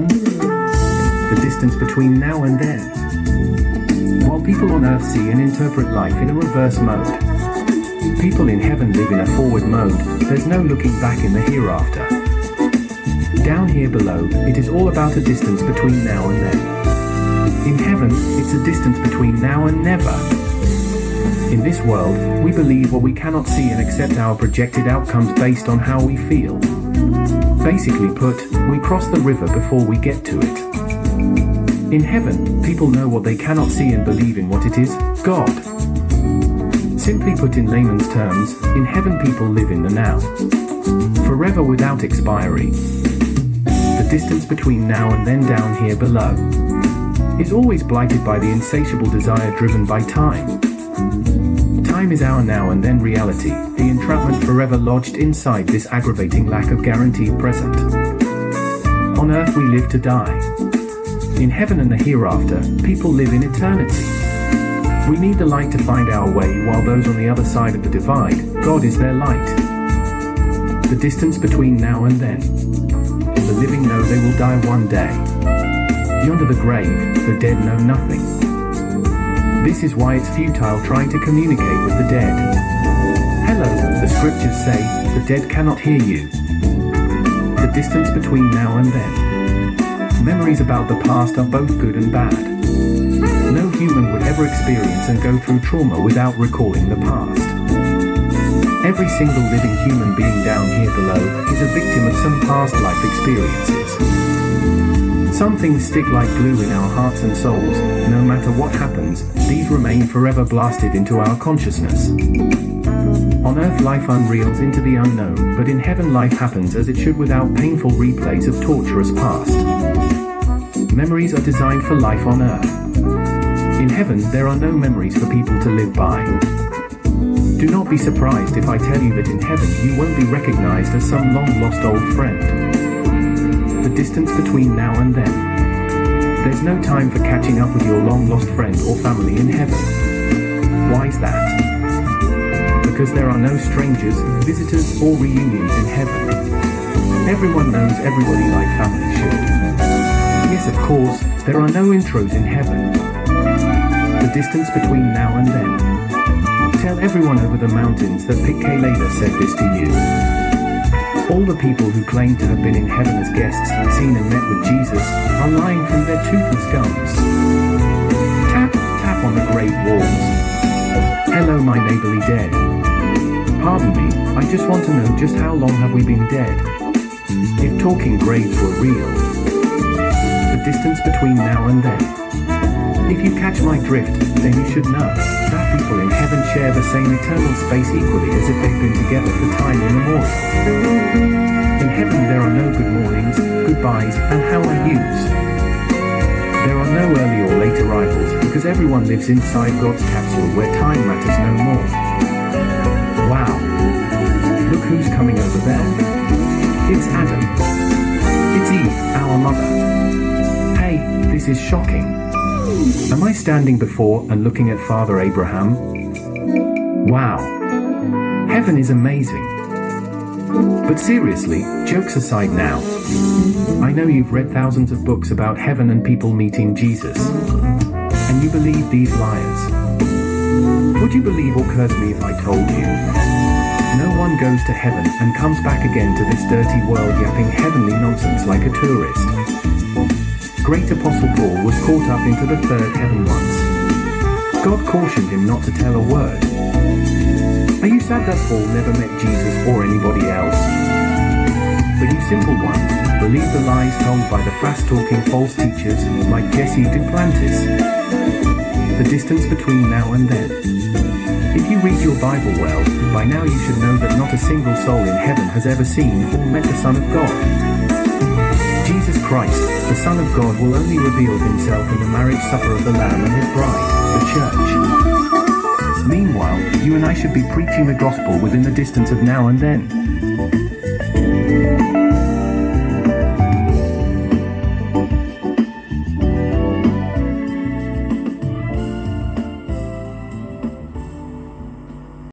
The distance between now and then. While people on earth see and interpret life in a reverse mode, people in heaven live in a forward mode. There's no looking back in the hereafter. Down here below, it is all about a distance between now and then. In heaven, it's a distance between now and never. In this world, we believe what we cannot see and accept our projected outcomes based on how we feel. Basically put, we cross the river before we get to it. In heaven, people know what they cannot see and believe in what it is, God. Simply put in layman's terms, in heaven people live in the now. Forever without expiry. The distance between now and then down here below is always blighted by the insatiable desire driven by time. Time is our now and then reality, the entrapment forever lodged inside this aggravating lack of guaranteed present. On earth we live to die. In heaven and the hereafter, people live in eternity. We need the light to find our way, while those on the other side of the divide, God is their light. The distance between now and then. The living know they will die one day. Yonder the grave, the dead know nothing. This is why it's futile trying to communicate with the dead. Hello, the scriptures say, the dead cannot hear you. The distance between now and then. Memories about the past are both good and bad. No human would ever experience and go through trauma without recalling the past. Every single living human being down here below is a victim of some past life experiences. Some things stick like glue in our hearts and souls. No matter what happens, these remain forever blasted into our consciousness. On earth life unreels into the unknown, but in heaven life happens as it should without painful replays of torturous past. Memories are designed for life on earth. In heaven there are no memories for people to live by. Do not be surprised if I tell you that in heaven you won't be recognized as some long-lost old friend. The distance between now and then. There's no time for catching up with your long-lost friend or family in heaven. Why's that? Because there are no strangers, visitors, or reunions in heaven. Everyone knows everybody like family should. Yes, of course, there are no intros in heaven. The distance between now and then. Tell everyone over the mountains that Pikelela said this to you. All the people who claim to have been in heaven as guests, seen and met with Jesus, are lying from their toothless gums. Tap, tap on the great walls. Hello my neighborly dead. Pardon me, I just want to know just how long have we been dead? If talking graves were real. The distance between now and then. If you catch my drift, then you should know that people in heaven share the same eternal space equally as if they've been together for time immemorial. In heaven there are no good mornings, goodbyes, and how are yous. There are no early or late arrivals because everyone lives inside God's capsule where time matters no more. Wow! Look who's coming over there. It's Adam. It's Eve, our mother. Hey, this is shocking. Am I standing before and looking at Father Abraham? Wow! Heaven is amazing. But seriously, jokes aside now. I know you've read thousands of books about heaven and people meeting Jesus. And you believe these liars. Would you believe or curse me if I told you? No one goes to heaven and comes back again to this dirty world yapping heavenly nonsense like a tourist. Great Apostle Paul was caught up into the third heaven once. God cautioned him not to tell a word. Are you sad that Paul never met Jesus or anybody else? But you simple ones, believe the lies told by the fast-talking false teachers like Jesse Duplantis. The distance between now and then. If you read your Bible well, by now you should know that not a single soul in heaven has ever seen or met the Son of God. Jesus Christ, the Son of God, will only reveal himself in the marriage supper of the Lamb and his bride, the Church. Meanwhile, you and I should be preaching the gospel within the distance of now and then.